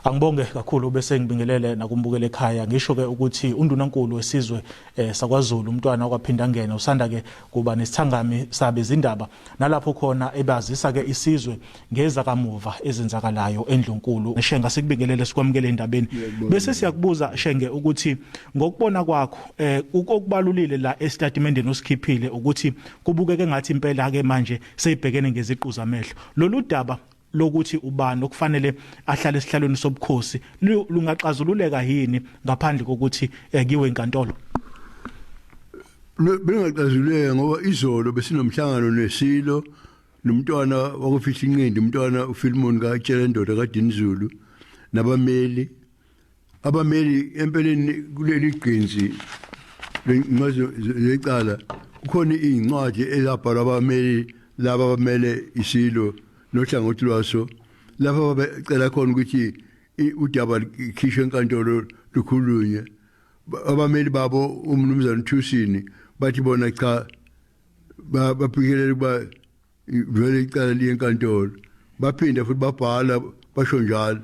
Angibonge kakhulu bese ngibingelele nakumbukele ekhaya ngisho ke ukuthi undunankulu wesizwe sakwaZulu umntwana okwaphinda ngena usanda ke kuba nesithangami sabe izindaba nalapho khona ebazisa ke isizwe ngeza kamuva ezenzakalayo endlunkulu Shenga sikubingelele sikwamukele endabeni bese siyakubuza Shenge ukuthi ngokubona kwakho ukubalulile la estatementeni osikhiphile ukuthi kubukeke ngathi impela ke manje seyibhekene ngeziqu zamehlo lolu daba lokuthi ubani okufanele ahlale esihlalweni sobukhosi lungaxazululeka yini ngaphandle kokuthi kiwe enkantolo bengaxazululeka ngoba izolo besinomhlangano nesilo nomntwana wakufihla inqindi umntwana uFilmon kaTshela indoda kaDinizulu nabameli abameli empeleni kuleli gqinzi lengazo lecala kukhona incwadi ezabhalwa abameli laba abamele isilo nohlangothi lwaso lapha becela khona ukuthi udaba likhishwe enkantolo lukhulunywe abameli babo umnumzana Thusini bathi bona cha baphikelela kuba vele icala lenkantolo baphinde futhi babhala basho njalo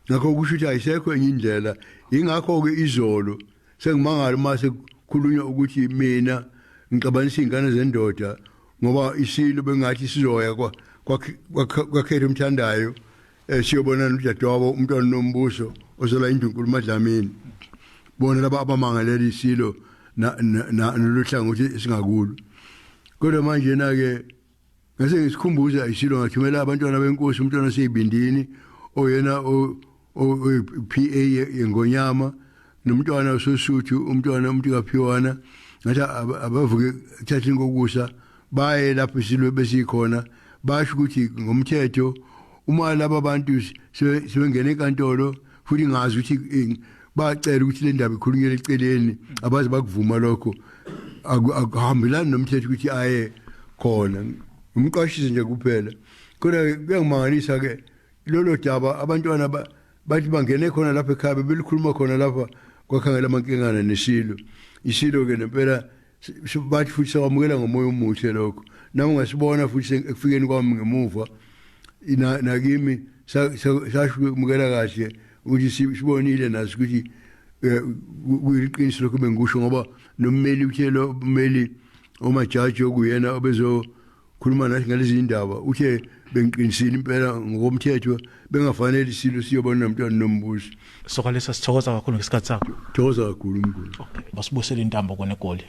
ngakho kusho ukuthi ayisekho enye indlela ingakho ke izolo sengimangala mase kukhulunywa ukuthi mina ngixabanisa izingane zendoda ngoba isilo bengathi sizoya kwakhetha umthandayo siyobona udadewabo umntwana nombuso ozola indunkulu madlamini bona laba abamangalela isilo noluhlanga ukuthi singakulo kodwa manje na ke ngase ngisikhumbuza isilo ngathumela abantwana benkosi umntwana oseyibindini oyena PA yengonyama nomntwana ososuthu umntwana umuntu kaphiwana ngathi abavuke thatha inkokusa baye lapho isilo besikhona basho ukuthi ngomthetho uma laba bantu sebengena enkantolo futhi ngazi ukuthi bacela ukuthi le ndaba ikhulunywe eceleni abazi bakuvuma lokho akuhambelani nomthetho ukuthi aye khona umqashisi nje kuphela kodwa kuyangimangalisa ke lolo daba abantwana bathi bangene khona lapha ekhaya belikhuluma khona lapha kwakhangela amankengana nesilo isilo ke nempela bathi futhi sawamukela ngomoya omuhle lokho nami ngasibona futhi ekufikeni kwami ngemuva nakimi sashukela kahle ukuthi sibonile naso ukuthi kuyiqiniso lokho bengisho ngoba nommeli uthelo ummeli omajaji okuyena obezokhuluma nathi ngalezi indaba uthe bengiqinisile impela ngokomthetho bengafanele isilo siyobona nomntwana nombuso sokalesa sithokoza kakhulu ngesikhathi sakho thokoza kakhulu uNkulunkulu okay basibusele intambo kone egoli